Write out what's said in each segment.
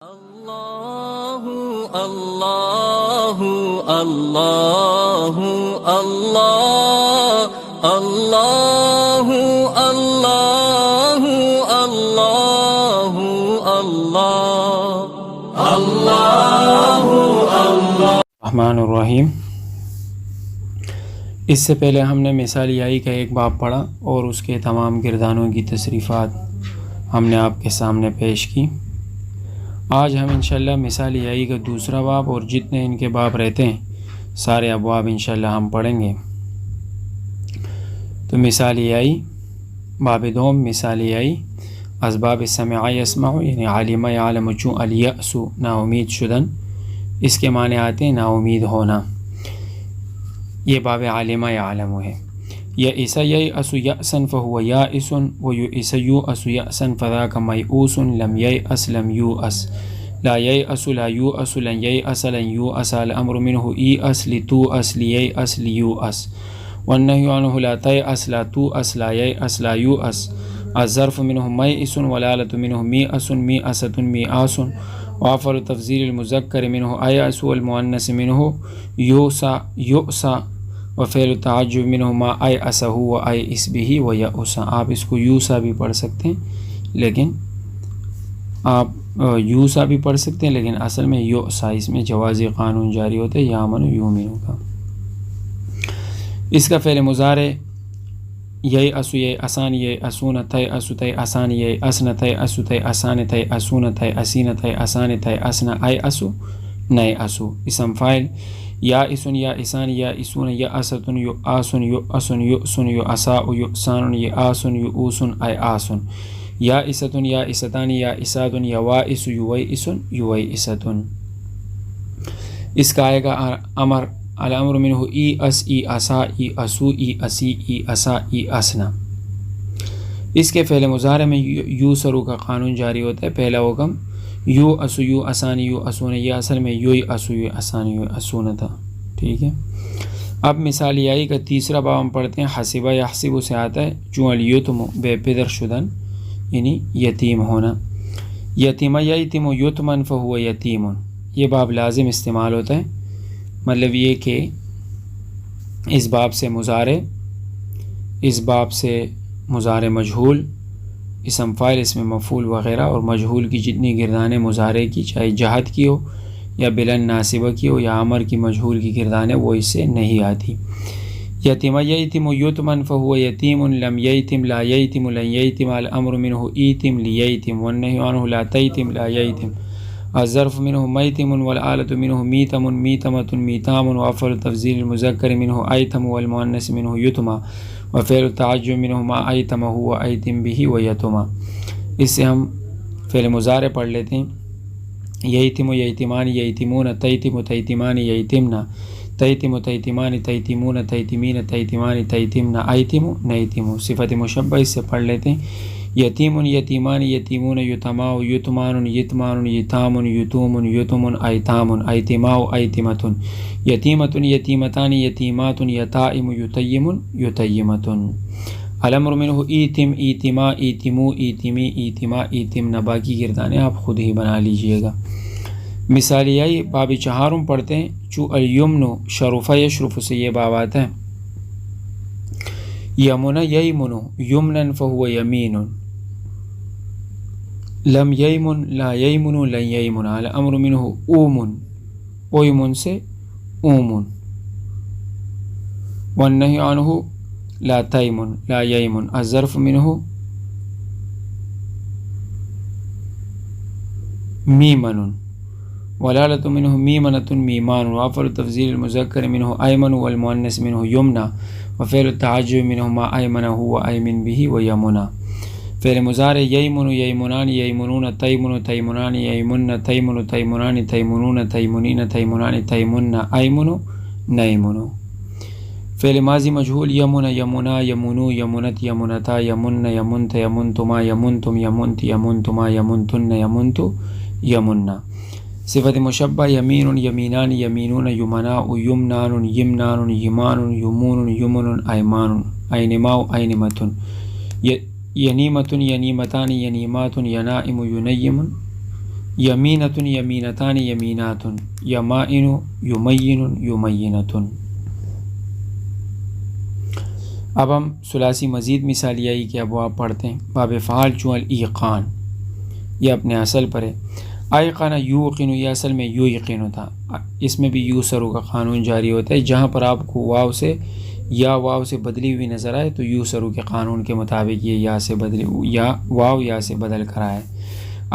اللہ اللہ اللہ اللہ اللہ اللہ اللہ اللہ اللہ الرحمن الرحیم۔ اس سے پہلے ہم نے مثال یائی کا ایک باب پڑھا اور اس کے تمام گردانوں کی تصریفات ہم نے آپ کے سامنے پیش کی۔ آج ہم انشاءاللہ مثال یائی کا دوسرا باب اور جتنے ان کے باب رہتے ہیں سارے ابواب انشاءاللہ ہم پڑھیں گے۔ تو مثال یائی باب دوم، مثال یائی اسباب سمع یسمع یعنی عالم یعلم چون الیأس نا امید شدن، اس کے معنی آتے ہیں نا امید ہونا، یہ باب عالم یعلم ہے۔ یئس ییأس یأسا فهو یائس ویئس یوأس یأسا فذاک میؤوس لم ییأس لم یوأس لا ییأس لا یوأس لن ییأس لن یوأس الامر منه ایأس لتوأس لییأس لیوأس والنهی عنه لا تیأس لا توأس لا ییأس لا یوأس الظرف منه میئس والآلة منه میأس میأسة میآس وافعل تفضیل المذکر منه ایأس والمؤنث منه یوسا یؤسا وفعل التعجب منه ما ایأسہ و ایئس به و یأسا۔ آپ اس کو یوسا بھی پڑھ سکتے ہیں، لیکن آپ یوسا بھی پڑھ سکتے ہیں لیکن اصل میں یؤسا، اس میں جوازی قانون جاری ہوتا ہے یامن یومن کا۔ اس کا فعل مضارع ییأس ییأسان ییأسون تیأس تیأسان ییأسن تیأس تیأسان تیأسون تیأسین تیأسان تیأسن ایأس نیأس۔ اسم فاعل یائس یائسان یائسون یأست یؤاس یؤس یؤس یؤساء یؤسان یآس یؤوس ایآس یائست یائستان یائسات یوائس یویئس یویئست۔ اس کا آئے گا امر، الامر منہ ایأس ایأسا ایأسو ایأسی ایأسا ایأسنا۔ اس کے فعل مضارع میں یوسرو کا قانون جاری ہوتا ہے۔ پہلا حکم یو اسو یو اسان یو اسون، یہ اصل میں یو اسو یو اسان یو اسون تھا، ٹھیک ہے۔ اب مثال یائی کا تیسرا باب ہم پڑھتے ہیں۔ حسبہ یحسب سے آتا ہے چون الیتم بے پدر شدن یعنی یتیم ہونا۔ یتیمہ یتیم یتمن فہو یتیم، یہ باب لازم استعمال ہوتا ہے، مطلب یہ کہ اس باب سے مضارع، اس باب سے مضارع مجہول، اسم فاعل اسم مفعول وغیرہ اور مجہول کی جتنی گردانیں مضارع کی، چاہے جہت کی ہو یا بلن ناصبہ کی ہو یا امر کی مجہول کی گردانیں، وہ اس سے نہیں آتی۔ یتیمہ یتیم یتمن فہو یتیم لم یتم لا یتم لن یتم الامر منہ ایتم لیتم والنہی عنہ لا تیتم لا یتم الظرف منہ میتم والآلة منہ میتم میتمة میتام وافعل تفضیل المذکر منہ ایتم والمؤنث منہ یتما وفعل التعجب منہ ما ایتمہ و ایتم به و یتما۔ اس سے ہم فعل مضارع پڑھ لیتے ہیں۔ ییتم ییتمان ییتمون تیتم تیتمان ییتمنا تیتم تیتمان تیتمون تیتمین تیتمان تیتمنا ایتم نیتم۔ صفت مشبہ اس سے پڑھ لیتے ہیں۔ یتیم یتیمان یتیمون یتماء یتمان یتمان یتام یتوم یتم ایتام ایتماء ایتمۃ یتیمۃ یتیمتان یتیمات یتائم یتیم یتیمۃ۔ الامر منہ ایتم ایتما ایتمو ایتمی ایتما ایتمنا، باقی گردانے آپ خود ہی بنا لیجئے گا۔ مثال یائی باب چہارم پڑھتے ہیں۔ چو الیمن شرف یشرف سے یہ باب آتا ہے۔ یمن یمن یمنا فہو یمین لم یمن لا یمن لن یمن الامر منہ اومن اومن سے اومن والنہی عنہ لا تیمن لا یمن الظرف منہ میمن والآلة منہ میمنة میمان وافعل تفضیل المذکر منہ ایمن والمؤنث منہ یمنا وفعل التعجب منہ ما ایمنہ و ایمن به و یمنا۔ فعل مضارع ییمن ییمنان ییمنون تیمن تیمنان ییمن تیمن تیمنان تیمنون تیمنین تیمنان تیمن ایمن نیمن۔ فعل ماضی مجہول یمن یمنا یمنو یمنت یمنتا یمن یمنت یمنتما یمنتم یمنت یمنتما یمنتن یمنت یمنا۔ صفت مشبہ یمین یمینان یمینون یمناء یمنان یمنان یمان یمون یمن ایمان اینماء اینمۃ ینیمۃ ینیمتان ینیمات ینائم ینیم یمینۃ یمینتان یمینات، یمائن یمین یمینۃ۔ اب ہم ثلاثی مزید مثالیائی کے ابواب پڑھتے ہیں۔ باب فعال چون الایقان، یہ اپنے اصل پر ہے۔ ایقن یوقن، یہ اصل میں یوقن تھا، اس میں بھی یوسرو کا قانون جاری ہوتا ہے۔ جہاں پر آپ کو واو سے بدلی ہوئی نظر آئے تو یوسرو کے قانون کے مطابق یہ یا سے بدلی، یا واو یا سے بدل کر آئے۔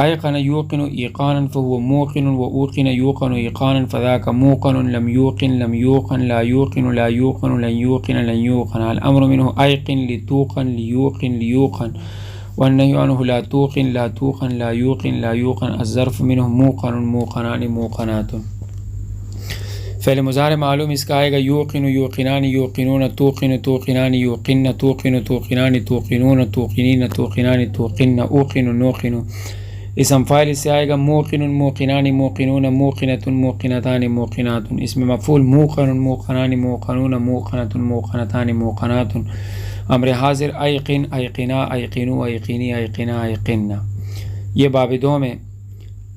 ایقن یوقن ایقانا فهو موقن واوقن یوقن ایقانا فذاک موقن لم یوقن لم یوقن لا یوقن لا یوقن لن یوقن لن یوقن الامر منه ایقن لتوقن لیوقن لیوقن والنهی عنه لا توقن لا توقن لا یوقن لا یوقن الظرف منه موقن موقنان موقنات۔ فعل مضارع معلوم اس کا آئے گا یوقن یوقنان یوقنون توقن توقنان یوقن توقن توقنان توقنون توقنین توقنان توقن اوقن نوقن۔ اسم فاعل اس سے آئے گا موقن موقنان موقنون موقنۃ موقنتان موقنات۔ اس میں مفعول موقن موقنان موقنون موقنۃ موقنتان موقنات۔ امر حاضر ایقن ایقنا ایقنو ایقنی ایقنا ایقنا۔ یہ باب دو میں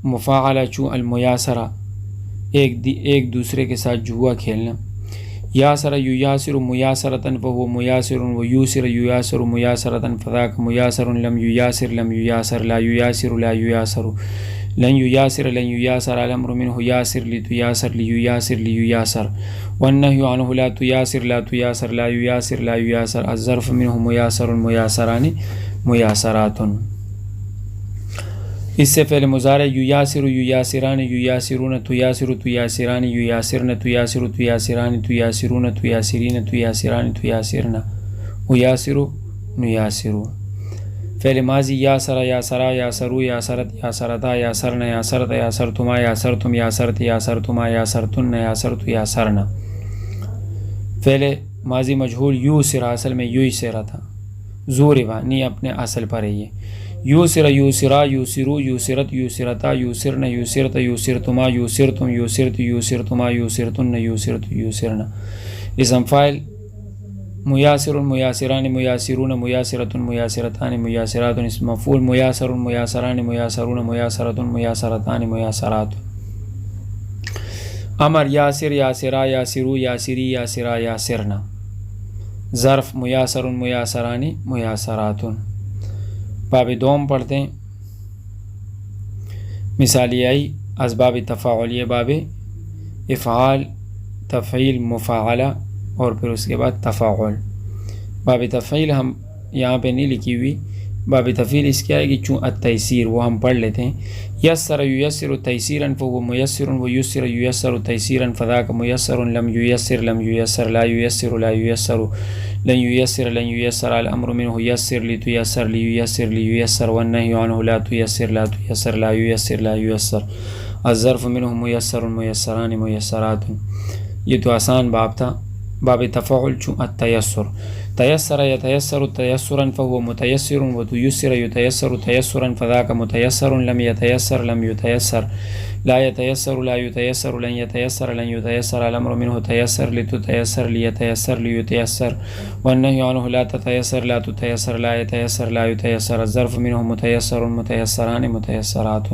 مفاعلہ چون المیاسرہ، ایک دوسرے کے ساتھ جوا کھیلنا۔ یاسر ییاسر میاسرۃ فهو میاسر ویوسر ییاسر میاسرۃ فذاک میاسر لم ییاسر لم ییاسر لا ییاسر لا ییاسر لن ییاسر لن ییاسر الامر منه یاسر لتیاسر لییاسر لییاسر والنهی عنه لا تیاسر لا تیاسر لا ییاسر لا ییاسر الظرف منه میاسر میاسران میاسرات۔ اس سے فعل مضارع ییاسر ییاسران ییاسرون تیاسر تیاسران ییاسرن تیاسر تیاسران تیاسرون تیاسرین تیاسران تیاسرن ویاسر نیاسر۔ فعل ماضی یاسر یاسرا یاسرو یاسرت یاسرتا یاسرن یاسرت یاسرتما یاسرتم یاسرت یاسرتما یاسرتن یاسرت یاسرن۔ فعل ماضی مجہول یوسر، اصل میں یوسرا تھا، زوربا نہیں اپنے اصل پر ہے۔ یہ یوسر یوسرا یوسرو یوسرت یوسرتا یوسرن یوسرت یوسرتما یوسرتم یوسرت یوسرتما یوسرتن یوسرت یوسرن۔ اسم فاعل میاسر میاسران میاسرون میاسرۃ میاسرتان میاسرات۔ اسم مفعول میاسر میاسران میاسرون میاسرۃ میاسرتان میاسرات۔ امر یاسر یاسرا یاسرو یاسری یاسرا یاسرنا۔ ظرف میاسر میاسران میاسرات۔ باب دوم پڑھتے ہیں، مثالیائی اسباب تفاعل، یہ باب افعال تفعیل مفاعلہ اور پھر اس کے بعد تفاعل۔ باب تفعیل ہم یہاں پہ نہیں لکھی ہوئی، باب تفعیل اس کی آئے گی چون التیسیر، وہ ہم پڑھ لیتے ہیں۔ یسر ییسر تیسیرا فهو میسر ویسر ییسر تیسیرا فذاک میسر لم ییسر لم ییسر لا ییسر لا ییسر لن ییسر لن ییسر الامر منه یسر لتیسر لییسر لییسر والنهی عنه لا تیسر لا تیسر لا ییسر لا ییسر الظرف منه میسر میسران میسرات۔ یہ تو آسان باب تھا۔ باب تفاعل چون التیسر، تیسر یتیسر تیسرا فهو متیسر وتیسر یتیسر تیسرا فذاک متیسر لم یتیسر لم یتیسر لا یتیسر لا یتیسر لن یتیسر لن یتیسر الامر منه تیسر لتتیسر لیتیسر لیتیسر والنهی عنه لا تتیسر لا تتیسر لا یتیسر لا یتیسر الظرف منه متیسر متیسران متیسرات۔